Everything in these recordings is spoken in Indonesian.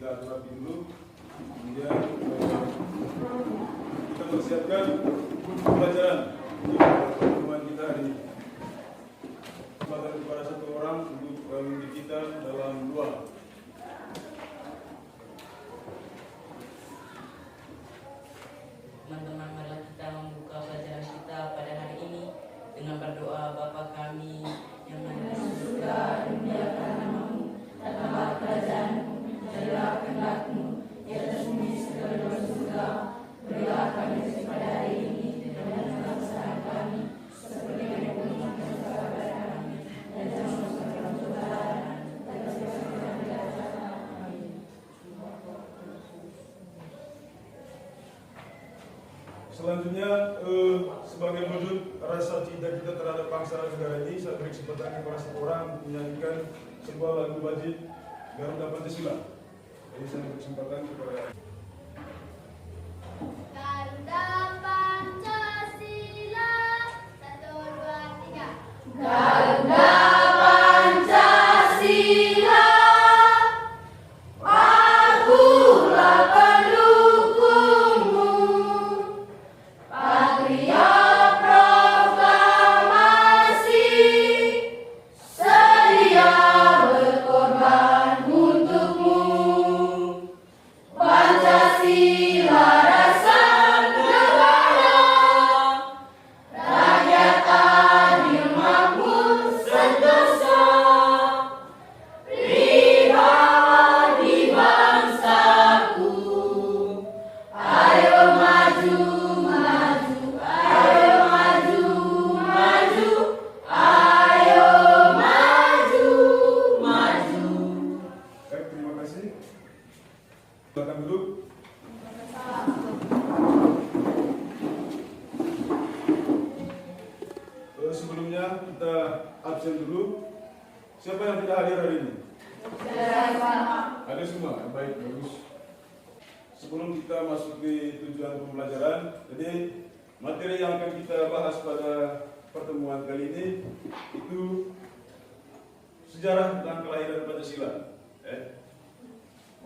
kita rapi dulu. Kemudian kita persiapkan pelajaran di pertemuan kita hari ini. Kesempatan kepada satu orang untuk memimpin kita dalam doa. Teman-teman, marilah kita membuka pelajaran kita pada hari ini dengan berdoa. Bapa kami yang ada di surga, dimuliakan namamu, datanglah kerajaanmu, jadilah kehendak-mu di atas bumi seperti di surga. Berilah kami rezeki pada hari ini, dan ampunilah kesalahan kami, seperti kami pun mengampuni kepada kami, dan jangan masukkan ke dalam cobaan, dan bebaskan kami dari dosa. Amin. Selanjutnya, sebagai wujud rasa cinta kita terhadap bangsa dan negara ini, saya beri kesempatan kepada satu orang untuk menyanyikan sebuah lagu wajib Garuda Pancasila. Jadi saya beri kesempatan kepada Garuda Pancasila, 1, 2, 3. Garuda Pancasila, akulah pendukungmu. Patria proklamasi, sedia berkorban untukmu. Pancasila dasar negara, rakyat adil makmur sentosa, pribadi bangsaku. Ayo maju, maju, ayo maju, maju, ayo maju, maju. Baik, terima kasih. Silakan duduk. Sebelumnya kita absen dulu. Siapa yang tidak hadir hari ini? Ada semua. Baik, bagus. Sebelum kita masuk di tujuan pembelajaran, jadi materi yang akan kita bahas pada pertemuan kali ini itu sejarah tentang kelahiran Pancasila.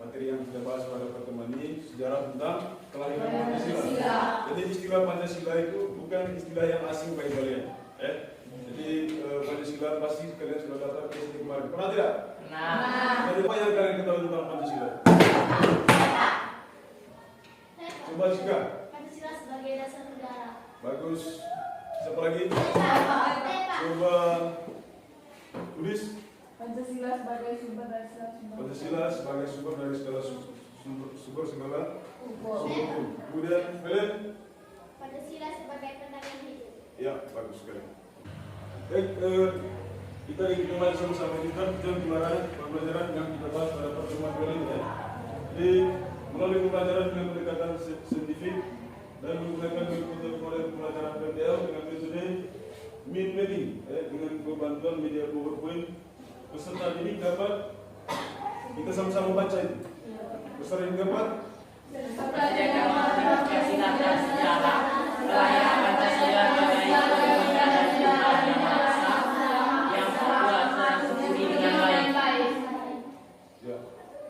Materi yang kita bahas pada pertemuan ini sejarah tentang kelahiran Pancasila. Jadi istilah Pancasila itu bukan istilah yang asing bagi kalian. Jadi Pancasila pasti kalian sudah datang ke sini kemarin. Pernah tidak? Nah, Jadi apa yang kalian ketahui tentang Pancasila? Coba juga. Pancasila sebagai dasar negara. Bagus. Siapa lagi? Tepa. Coba tulis. Pancasila sebagai sumber dari segala sumber. Pancasila sebagai sumber dari segala sumber segala Hukum. hukum. Kemudian kalian? Pancasila sebagai pendamping hidup. Ya, bagus sekali. Baik, kita ingin mulai sama-sama kita pembelajaran yang kita bahas pada pertemuan kali ini. Jadi melalui pembelajaran dengan pendekatan saintifik dan menggunakan metode pembelajaran PPL dengan metode Meet Meeting dengan bantuan media PowerPoint, peserta didik dapat kita sama-sama baca itu. Peserta didik dapat belajar Pancasila dan sejarah kelahiran Pancasila sebagai negara dan Tuhan yang Maha Esa yang kuat dan sempurna dengan baik. ya.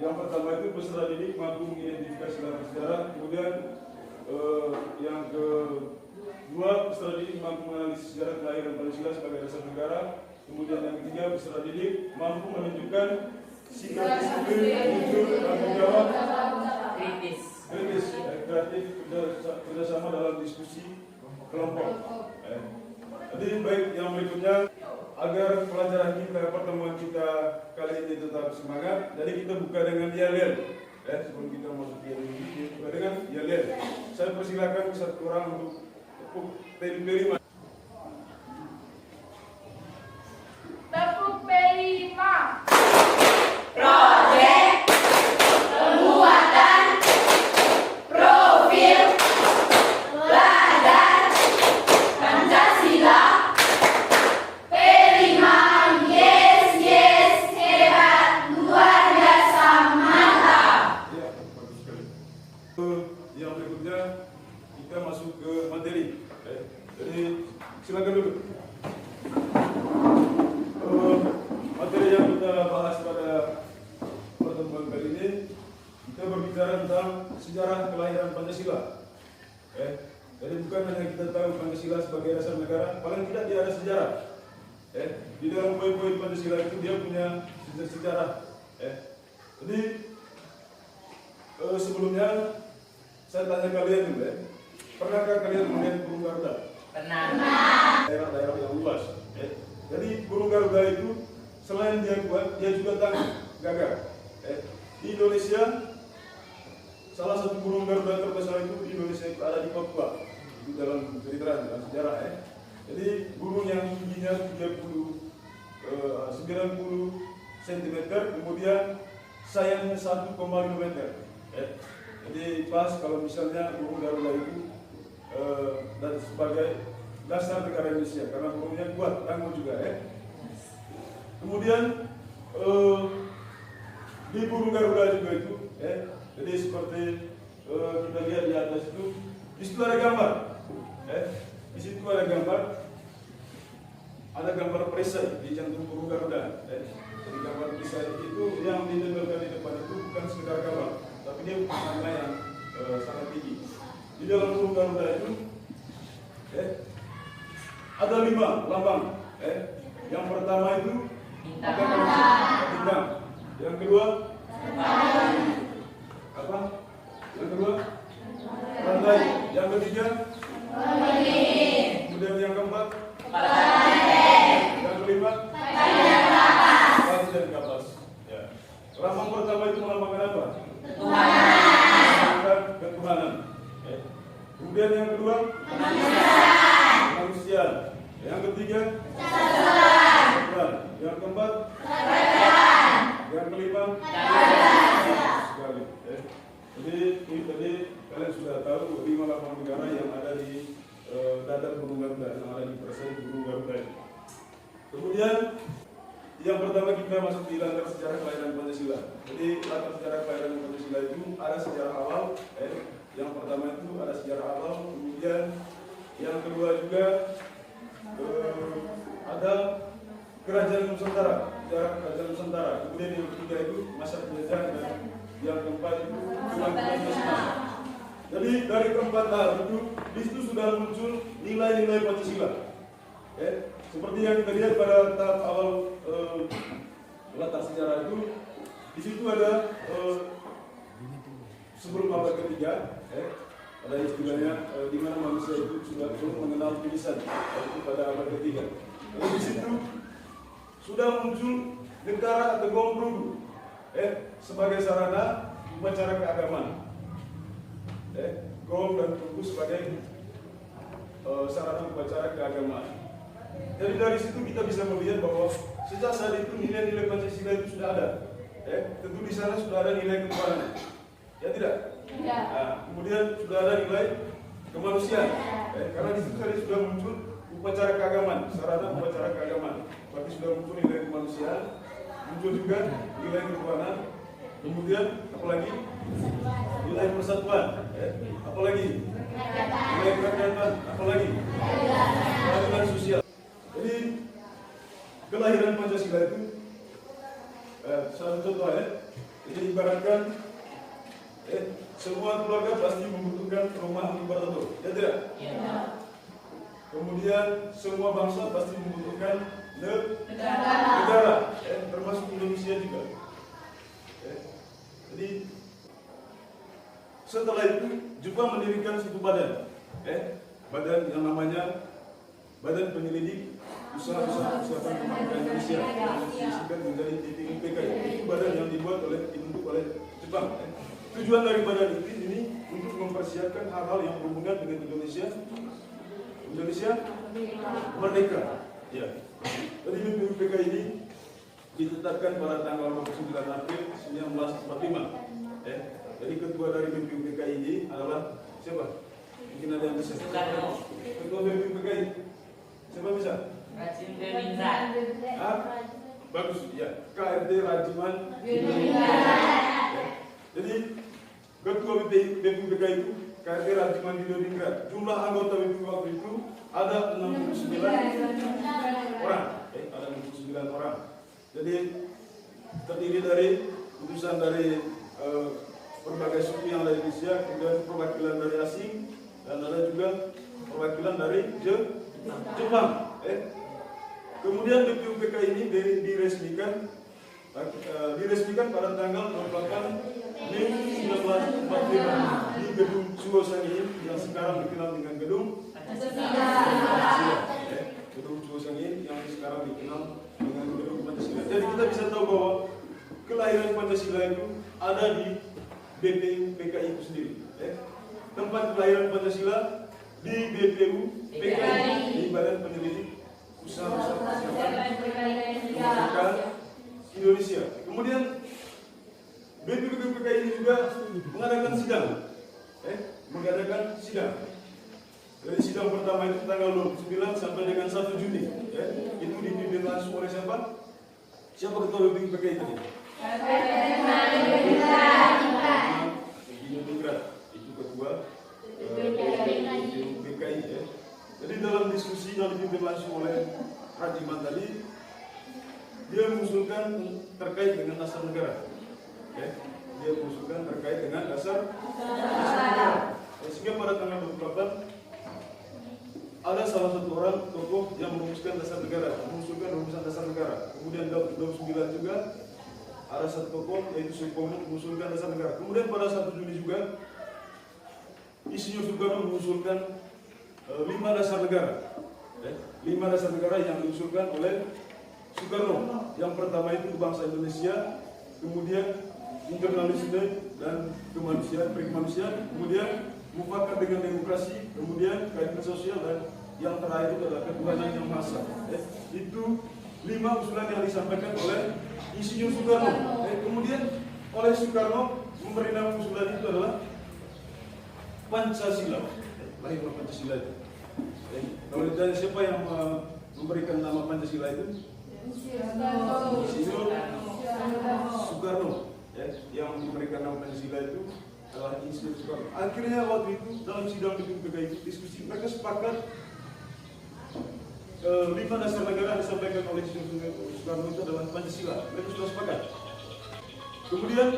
Yang pertama itu peserta didik mampu mengidentifikasi latar sejarah, kemudian yang kedua peserta didik mampu menganalisis sejarah kelahiran Pancasila sebagai dasar negara, kemudian yang ketiga peserta didik mampu menunjukkan sikap disiplin, jujur, tanggung jawab, Kritis. kreatif, kerjasama dalam diskusi kelompok. Jadi baik, yang berikutnya agar pelajaran kita, pertemuan kita kali ini tetap semangat, jadi kita buka dengan yel-yel. Sebelum kita masuk yel ini, buka dengan yel-yel. Saya persilakan satu orang untuk tepuk P5. Tepuk P5. Proyek penguatan profil pelajar Pancasila P5. Yes, yes, hebat, luar biasa, mantap. Ya, bagus sekali. Yang berikutnya kita masuk ke materi. Jadi silakan dulu. Materi yang kita bahas pada pertemuan kali ini berbicara tentang sejarah kelahiran Pancasila. Jadi bukan hanya kita tahu Pancasila sebagai dasar negara, paling tidak dia ada sejarah. Di dalam poin-poin Pancasila itu dia punya sejarah. Jadi sebelumnya saya tanya kalian juga, pernahkah kalian melihat burung Garuda? Pernah. Daerah-daerah yang luas. Jadi burung Garuda itu selain dia kuat, dia juga tangguh, gagah. Di Indonesia, salah satu burung Garuda terbesar itu di Indonesia itu ada di Papua. Itu dalam cerita, dalam sejarah. Jadi burung yang tingginya 90 cm, kemudian sayangnya 1,5 meter. Jadi pas kalau misalnya burung Garuda itu dan sebagai dasar negara Indonesia karena burungnya kuat, tangguh juga. Kemudian di burung Garuda juga itu, jadi seperti kita lihat di atas itu, di situ ada gambar. Di situ ada gambar perisai di jantung burung Garuda. Jadi gambar perisai itu yang ditempelkan di depan itu bukan sekedar gambar, tapi dia makna yang sangat tinggi. Di dalam burung Garuda itu ada 5 lambang. Yang pertama itu bintang. Yang kedua apa? Yang kedua rantai. Yang ketiga kemudian yang keempat yang kelima dan ke atas. Lambang pertama itu melambangkan apa? Ketuhanan. Kemudian yang kedua manusia. Yang ketiga yang keempat yang kelima sekali. Jadi ini tadi kalian sudah tahu 5 lambang negara yang ada di dadar burung Garuda, yang ada di perisai burung Garuda. Kemudian yang pertama kita masuk di latar sejarah kelahiran Pancasila. Jadi latar sejarah kelahiran Pancasila itu ada sejarah awal. Yang pertama itu ada sejarah awal. Kemudian yang kedua juga ada kerajaan Nusantara, sejarah kerajaan Nusantara. Kemudian yang ketiga itu masa penjajahan dan yang keempat itu kebangkitan nasional. Jadi dari keempat hal itu, di situ sudah muncul nilai-nilai Pancasila. Seperti yang kita lihat pada tahap awal latar sejarah itu, di situ ada sebelum abad ketiga, ada istilahnya di mana manusia itu sudah belum mengenal tulisan, yaitu pada abad ketiga. Lalu di situ sudah muncul negara atau gombrong sebagai sarana upacara keagamaan. Gom dan perunggu sebagai sarana upacara keagamaan. Jadi dari situ kita bisa melihat bahwa sejak saat itu nilai-nilai Pancasila itu sudah ada. Tentu di sana sudah ada nilai ketuhanan. Ya tidak? Ya. Nah, kemudian sudah ada nilai kemanusiaan. Karena di situ tadi sudah muncul upacara keagamaan, sarana upacara keagamaan. Berarti sudah muncul nilai kemanusiaan, muncul juga nilai ketuhanan. Kemudian apalagi nilai persatuan, apalagi nilai kerakyatan, apalagi keadilan sosial. Jadi kelahiran Pancasila itu salah satu contoh jadi ibaratkan semua keluarga pasti membutuhkan rumah untuk bertelur, ya tidak? Ya. Kemudian semua bangsa pasti membutuhkan Negara. negara, termasuk Indonesia juga. Jadi setelah itu Jepang mendirikan satu badan, badan yang namanya Badan Penyelidik Usaha-Usaha Pembangunan Indonesia, yang disingkat menjadi BPUPK. Itu badan yang dibentuk oleh Jepang. Tujuan dari badan ini untuk mempersiapkan hal-hal yang berhubungan dengan Indonesia merdeka. Ya. Jadi BPUPK ini ditetapkan pada tanggal 29 April 1945. Jadi ketua dari BPUPK ini adalah siapa? Mungkin ada yang bisa. Soekarno. Ketua BPUPK ini siapa bisa? Rajin Gerindra. Bagus, ya. KRD Rajiman. Jadi ketua BPUPK itu KRD Rajiman Diningrat. Jumlah anggota BPUPK waktu itu ada 69 orang. Ada 69 orang. Jadi terdiri dari utusan dari berbagai suku yang ada di Indonesia, kemudian perwakilan dari asing, dan ada juga perwakilan dari Jepang. Kemudian BPUPK ini diresmikan pada tanggal 28 Mei 1945 di gedung Suo Sangin yang sekarang dikenal dengan gedung Pancasila. Gedung Suo Sangin yang sekarang dikenal dengan gedung Pancasila. Jadi kita bisa tahu bahwa kelahiran Pancasila itu ada di BPUPKI itu sendiri. Tempat kelahiran Pancasila di BPUPKI, di Badan Penyelidik Usaha Indonesia. Kemudian BPUPKI ini juga mengadakan sidang. Dari sidang pertama itu tanggal 29 sampai dengan 1 Juni. Itu dipimpin langsung oleh siapa? Siapa ketua BPUPKI tadi? Itu ketua BPUPKI. Jadi dalam diskusi yang dipimpin langsung oleh Rajiman tadi, dia mengusulkan terkait dengan dasar negara. Dia mengusulkan terkait dengan dasar negara. Sehingga pada tanggal 28 ada salah satu orang tokoh yang mengusulkan dasar negara, mengusulkan rumusan dasar negara. Kemudian 29 juga ada satu tokoh yaitu Supomo mengusulkan dasar negara. Kemudian pada 1 Juni juga Insinyur Soekarno mengusulkan 5 dasar negara. 5 dasar negara yang diusulkan oleh Soekarno. Yang pertama itu bangsa Indonesia, kemudian internasionalisme dan kemanusiaan, kemudian mufakat dengan demokrasi, kemudian keadilan sosial, dan yang terakhir itu adalah ketuhanan yang maha esa. Itu 5 usulan yang disampaikan oleh Insinyur Soekarno. Kemudian oleh Soekarno memberi nama usulan itu adalah Pancasila. Lahirlah Pancasila itu. Kalau ditanya siapa yang memberikan nama Pancasila itu? Insinyur Soekarno. Yang memberikan nama Pancasila itu adalah Insinyur Soekarno. Akhirnya waktu itu dalam sidang BPUPKI itu diskusi, mereka sepakat 5 dasar negara yang disampaikan oleh Insinyur Soekarno itu adalah Pancasila. Mereka sudah sepakat. Kemudian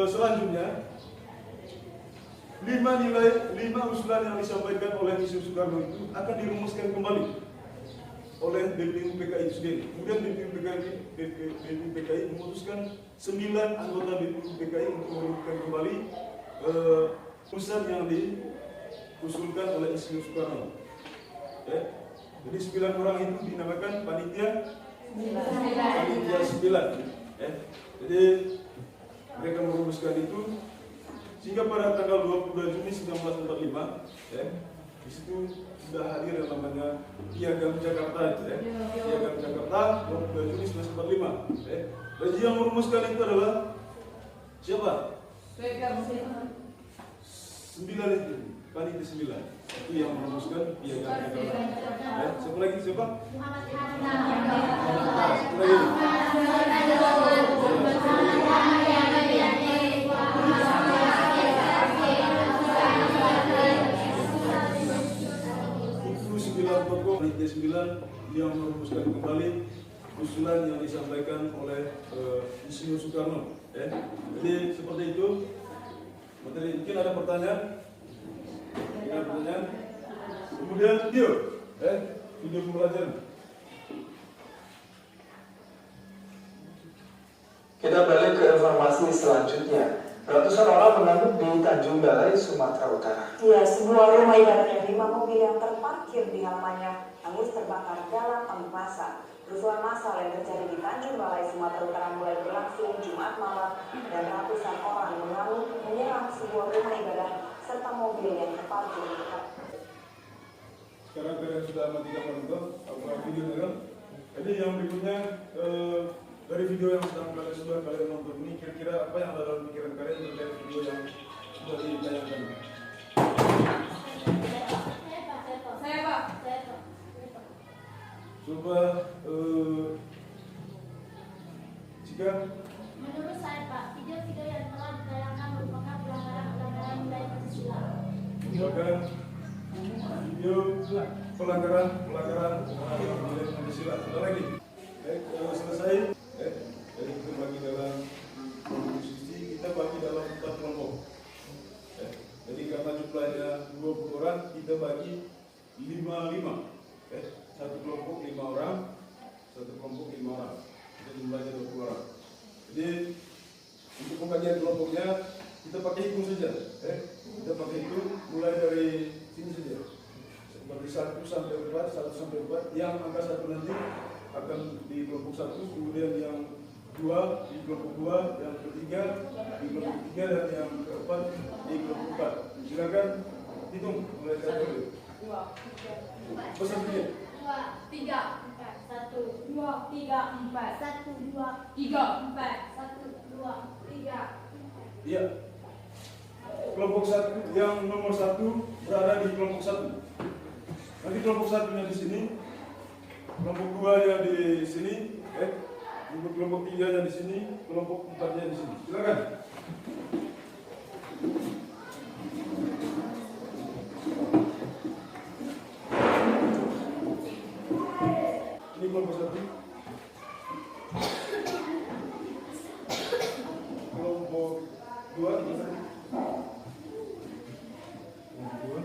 selanjutnya 5 usulan yang disampaikan oleh Insinyur Soekarno itu akan dirumuskan kembali oleh BPUPKI itu sendiri. Kemudian BPUPKI memutuskan 9 anggota BPUPKI untuk merumuskan kembali usulan yang diusulkan oleh Insinyur Soekarno. Jadi 9 orang itu dinamakan panitia 9. Jadi mereka merumuskan itu sehingga pada tanggal 22 Juni 1945 di situ sudah hadir yang namanya Piagam Jakarta itu Piagam Jakarta 22 Juni 1945. Dan yang merumuskan itu adalah siapa? 9 itu, panitia 9 itu yang merumuskan Piagam Jakarta. Siapa lagi? Siapa? Muhammad panitia 9 yang merumuskan kembali usulan yang disampaikan oleh Insinyur Soekarno. Jadi seperti itu. Mungkin ada pertanyaan? Kemudian video pembelajaran. Kita balik ke informasi selanjutnya. Ratusan orang mengamuk di Tanjung Balai, Sumatera Utara. Ya, sebuah rumah ibadah 5 mobil yang terparkir di halamannya hangus terbakar dalam amuk massa. Kerusuhan massal yang terjadi di Tanjung Balai, Sumatera Utara mulai berlangsung Jumat malam dan ratusan orang mengamuk menyerang sebuah rumah ibadah serta mobil yang terparkir di dekat. Sekarang kalian sudah amatikan menonton video kan? Jadi yang berikutnya dari video yang sudah kalian nonton ini, kira-kira apa yang ada dalam pikiran kalian terkait video yang sudah ditayangkan? Saya Pak. Coba jika Menurut saya Pak, video-video yang telah ditayangkan merupakan pelanggaran nilai Pancasila. misalkan video pelanggaran nilai Pancasila. Ada lagi? Selesai. Jadi kita bagi dalam diskusi, kita bagi bagi 5-5. Satu kelompok 5 orang, satu kelompok 5 orang. Jadi jumlahnya 20 orang. Jadi untuk pembagian kelompoknya kita pakai hitung saja. Kita pakai hitung mulai dari sini saja. Seperti 1 sampai 4, 1 sampai 4. Yang angka 1 nanti akan di kelompok 1, kemudian yang 2 di kelompok 2, yang ketiga di kelompok 3, dan yang keempat di kelompok 4. Silakan hitung mulai dari dulu. 2, 3, 4. Pesan saja. 2, 3, 4. 1, 2, 3, 4. 1, 2, 3, 4. 1, 2, 3. Iya. Kelompok 1 yang nomor 1 berada di kelompok 1. Nanti kelompok 1-nya di sini, kelompok 2-nya di sini, kelompok 3-nya di sini, kelompok 4-nya di sini. Silakan. Ini kelompok 1. Kelompok 2 di sana. Kelompok 2.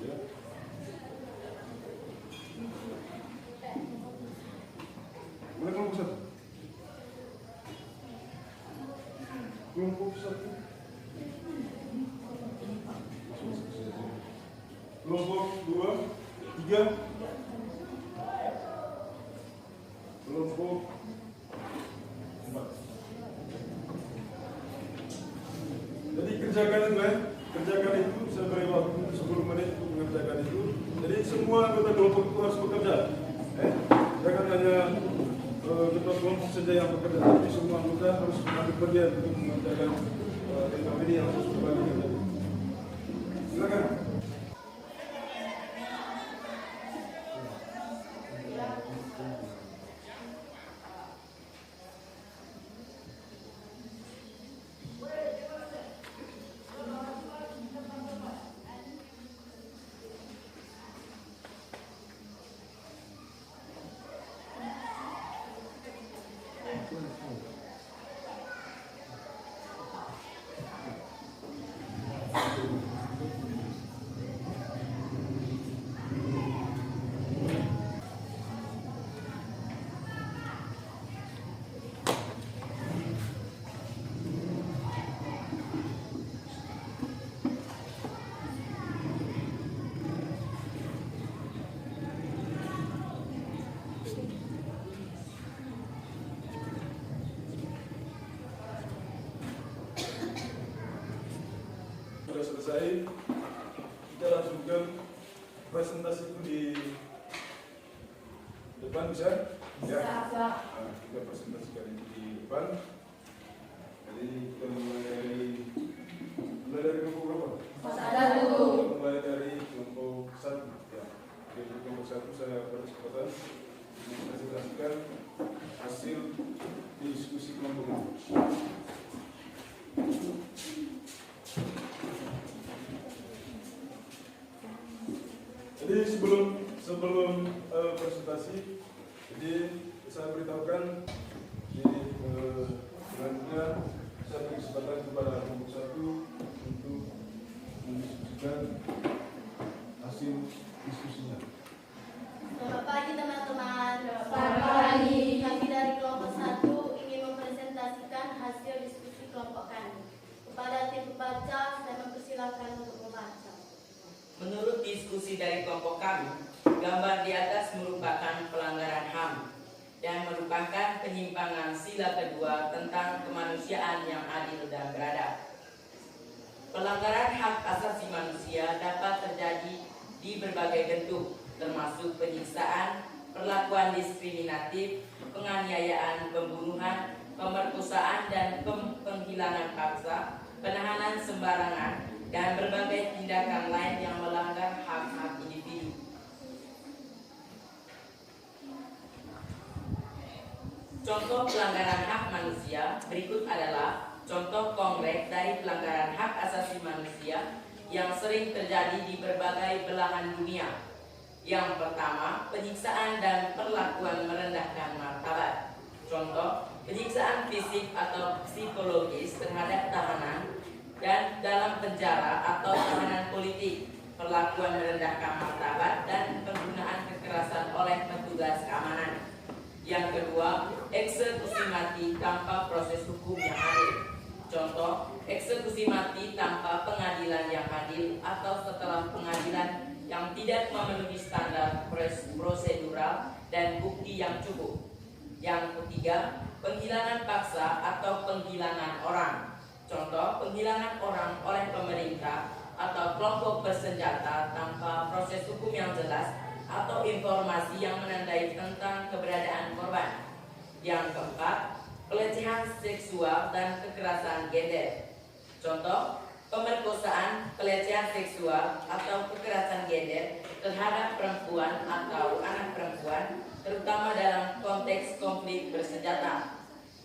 Ya. Mulai kelompok 1. Kelompok 1. Kelompok 2, 3. Kelompok 4. Jadi kerjakan itu kerjakan itu, saya beri waktu 10 menit untuk mengerjakan itu. Jadi semua anggota kelompok itu harus bekerja. Jangan hanya ketua kelompok saja yang bekerja, tapi semua anggota harus mengambil bagian untuk mengerjakan program ini yang harus berbagi tadi. Silakan. Sudah selesai, kita langsungkan presentasi itu di depan, bisa? Ya. Nah, kita presentasikan itu di depan. Jadi kita mulai dari kelompok berapa? Mulai dari kelompok 1. Ya. Jadi kelompok 1 saya berkesempatan mempresentasikan hasil diskusi kelompok itu. Jadi sebelum presentasi, jadi saya beritahukan selanjutnya saya beri kesempatan kepada kelompok 1 untuk mendiskusikan hasil diskusinya. Selamat pagi teman-teman. Selamat pagi. Kami dari kelompok 1 ingin mempresentasikan hasil diskusi kelompok kami. Kepada tim pembaca, saya mempersilahkan untuk membaca. Menurut diskusi dari kelompok kami, gambar di atas merupakan pelanggaran HAM dan merupakan penyimpangan sila kedua tentang kemanusiaan yang adil dan beradab. Pelanggaran hak asasi manusia dapat terjadi di berbagai bentuk, termasuk penyiksaan, perlakuan diskriminatif, penganiayaan, pembunuhan, pemerkosaan dan penghilangan paksa, penahanan sembarangan, dan berbagai tindakan lain yang melanggar hak-hak individu. Contoh pelanggaran hak manusia berikut adalah contoh konkret dari pelanggaran hak asasi manusia yang sering terjadi di berbagai belahan dunia. Yang pertama, penyiksaan dan perlakuan merendahkan martabat. Contoh, penyiksaan fisik atau psikologis terhadap tahanan dan dalam penjara atau tahanan politik, perlakuan merendahkan martabat, dan penggunaan kekerasan oleh petugas keamanan. Yang kedua, eksekusi mati tanpa proses hukum yang adil. Contoh, eksekusi mati tanpa pengadilan yang adil atau setelah pengadilan yang tidak memenuhi standar prosedural dan bukti yang cukup. Yang ketiga, penghilangan paksa atau penghilangan orang. Contoh, penghilangan orang oleh pemerintah atau kelompok bersenjata tanpa proses hukum yang jelas atau informasi yang menandai tentang keberadaan korban. Yang keempat, pelecehan seksual dan kekerasan gender. Contoh, pemerkosaan, pelecehan seksual atau kekerasan gender terhadap perempuan atau anak perempuan, terutama dalam konteks konflik bersenjata.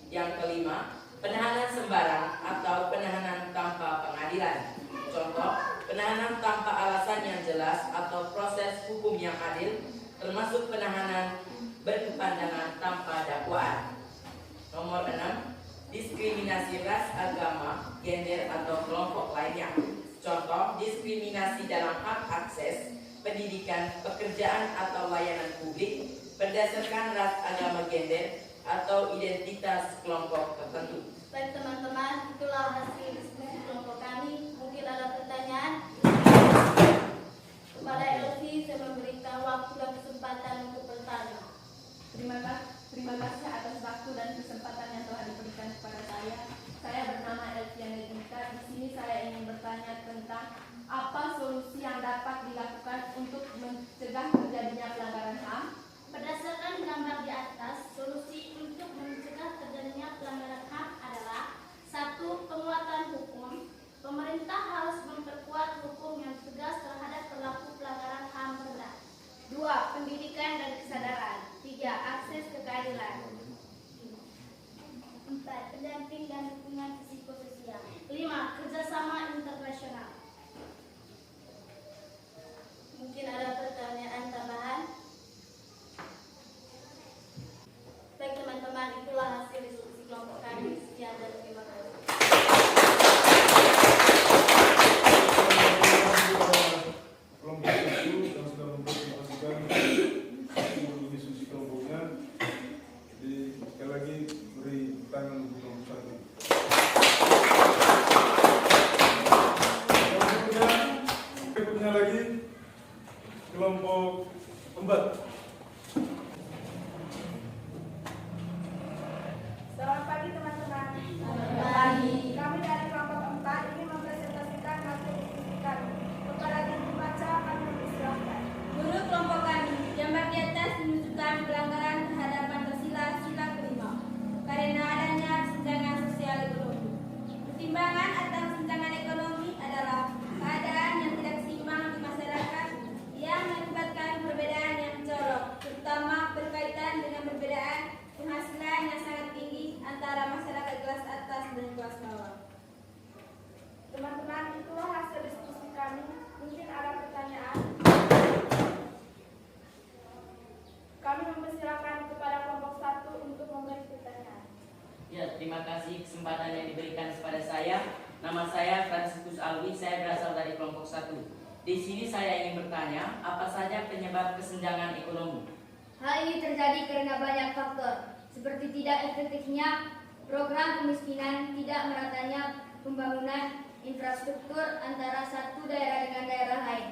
Yang kelima, penahanan sembarang atau penahanan tanpa pengadilan. Contoh, penahanan tanpa alasan yang jelas atau proses hukum yang adil, termasuk penahanan berkepanjangan tanpa dakwaan. Nomor 6, diskriminasi ras, agama, gender atau kelompok lainnya. Contoh, diskriminasi dalam hak akses, pendidikan, pekerjaan atau layanan publik berdasarkan ras, agama, gender atau identitas kelompok tertentu. Baik teman-teman, itulah hasil diskusi kelompok kami. Mungkin ada pertanyaan? Kepada Elvi, saya memberikan waktu dan kesempatan untuk bertanya. Terima kasih atas waktu dan kesempatan yang telah diberikan kepada saya. Saya bernama Elviana Dinta. Di sini saya ingin bertanya tentang apa solusi yang dapat dilakukan untuk mencegah terjadinya pelanggaran HAM. Berdasarkan gambar di atas, solusi untuk mencegah terjadinya pelanggaran HAM adalah: 1. Penguatan hukum. Pemerintah harus memperkuat hukum yang tegas terhadap pelaku pelanggaran HAM berat. 2. Pendidikan dan kesadaran. 3. Akses ke keadilan. 4. Pendamping dan dukungan psikososial. 5. Kerjasama internasional. Mungkin ada pertanyaan tambahan? Baik teman-teman, itulah hasil diskusi kelompok kami. Sekian dan terima kasih. Kelompok itu yang sudah mempresentasikan hasil diskusi kelompoknya. Jadi sekali lagi beri tangan untuk kelompok satu. Berikutnya lagi kelompok 4. Selamat pagi teman-teman. Selamat pagi. Kami dari kelompok 4 ini mempresentasikan hasil diskusi kami. Kepada tim pembaca kami mempersilahkan. Menurut kelompok kami, gambar di atas menunjukkan pelanggaran terhadap Pancasila sila kelima karena adanya senjangan sosial ekonomi. Pertimbangan atas senjangan ekonomi adalah keadaan yang tidak seimbang di masyarakat yang mengakibatkan perbedaan yang mencolok, terutama berkaitan dengan perbedaan penghasilan yang sangat tinggi antara masyarakat kelas atas dan kelas bawah. Teman-teman, itulah hasil diskusi kami. Mungkin ada pertanyaan. Kami mempersilakan kepada kelompok 1 untuk memberi pertanyaan. Ya, terima kasih kesempatan yang diberikan kepada saya. Nama saya Franciscus Alwi, saya berasal dari kelompok 1. Di sini saya ingin bertanya, apa saja penyebab kesenjangan ekonomi? Hal ini terjadi karena banyak faktor, seperti tidak efektifnya program kemiskinan, tidak meratanya pembangunan infrastruktur antara satu daerah dengan daerah lain,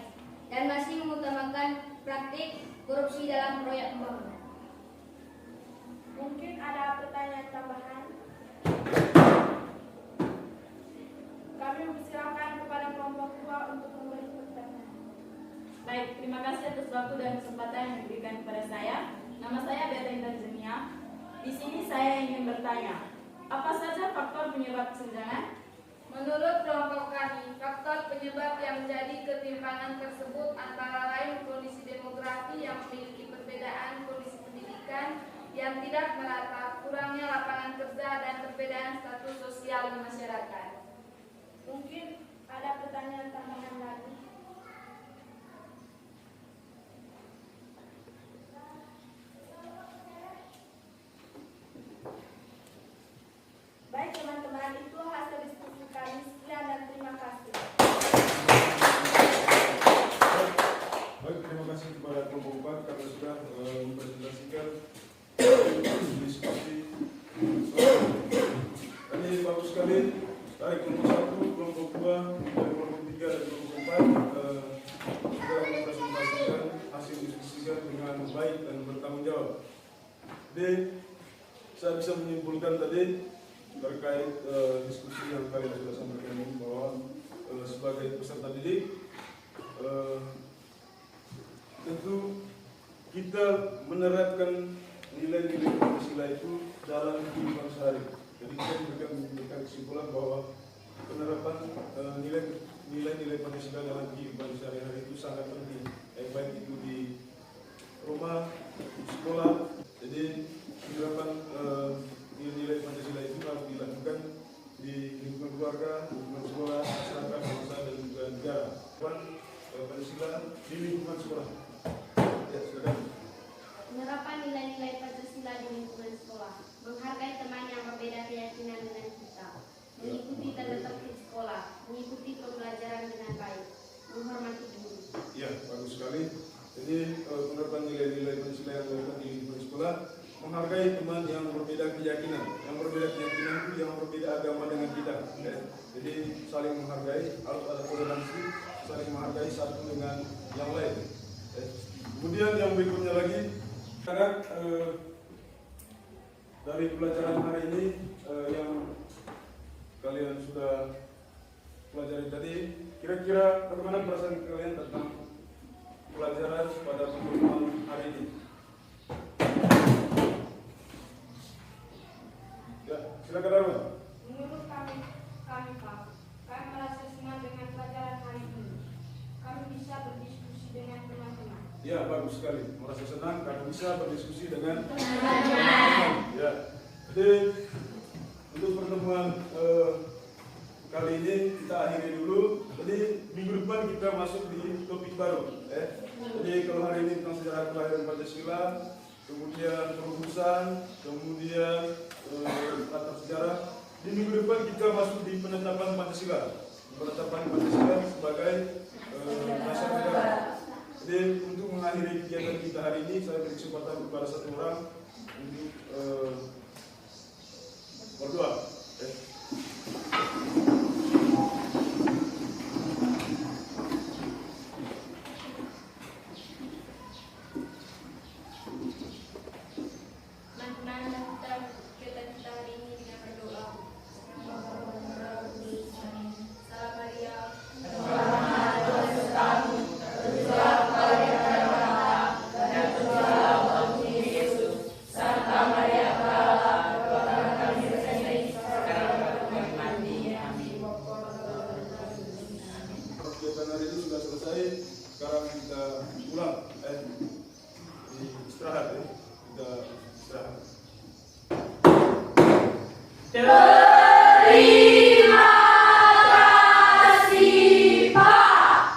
dan masih mengutamakan praktik korupsi dalam proyek pembangunan. Mungkin ada pertanyaan tambahan. Kami mempersilakan kepada kelompok 2 untuk memberi pertanyaan. Baik, terima kasih atas waktu dan kesempatan yang diberikan kepada saya. Nama saya Beata Intan Zenia. Di sini saya ingin bertanya, apa saja faktor penyebab kesenjangan? Menurut kelompok kami, faktor penyebab yang menjadi ketimpangan tersebut antara lain kondisi demografi yang memiliki perbedaan kondisi pendidikan yang tidak merata, kurangnya lapangan kerja, dan perbedaan status sosial di masyarakat. Mungkin ada pertanyaan tambahan lagi. Baik teman-teman, itu hasil diskusi kami. Sekian dan terima bagus sekali. Dari kelompok 1, kelompok 2, dari kelompok 3 dan kelompok 4 kita mempresentasikan hasil diskusikan dengan baik dan bertanggung jawab. Jadi saya bisa menyimpulkan tadi terkait diskusi yang kalian sudah sampaikan ini bahwa sebagai peserta didik tentu kita menerapkan nilai-nilai Pancasila itu dalam kehidupan sehari. Jadi kita memberikan kesimpulan bahwa penerapan nilai-nilai Pancasila dalam kehidupan sehari-hari itu sangat penting, baik itu di rumah, di sekolah. Jadi penerapan nilai-nilai Pancasila itu harus dilakukan di lingkungan keluarga, lingkungan sekolah, masyarakat, bangsa dan juga negara. Pancasila di lingkungan sekolah. Ya, silakan. Penerapan nilai-nilai Pancasila di lingkungan sekolah. Menghargai teman yang berbeda keyakinan dengan kita. Mengikuti tata tertib sekolah. Mengikuti pembelajaran dengan baik. Menghormati guru. Ya, bagus sekali. Jadi penerapan nilai-nilai Pancasila yang dilakukan di lingkungan sekolah, menghargai teman yang berbeda keyakinan. Yang berbeda keyakinan itu yang berbeda agama dengan kita. Ya. Jadi saling menghargai, harus ada toleransi, saling menghargai satu dengan yang lain. Ya. Kemudian yang berikutnya lagi, dari pelajaran hari ini yang kalian sudah pelajari tadi, kira-kira bagaimana perasaan kalian tentang pelajaran pada pertemuan hari ini? Ya, silakan Arman. Menurut kami Pak, kami merasa senang dengan pelajaran hari ini. Kami bisa berdiskusi dengan teman-teman. Ya, bagus sekali. Merasa senang karena bisa berdiskusi dengan teman-teman. Ya. Jadi untuk pertemuan kali ini kita akhiri dulu. Jadi minggu depan kita masuk di topik baru. Jadi kalau hari ini tentang sejarah kelahiran Pancasila, kemudian perubusan, kemudian latar sejarah. Di minggu depan kita masuk di penetapan Pancasila. Penetapan Pancasila sebagai dasar negara. Jadi untuk mengakhiri kegiatan kita hari ini, saya beri kesempatan kepada satu orang untuk berdoa.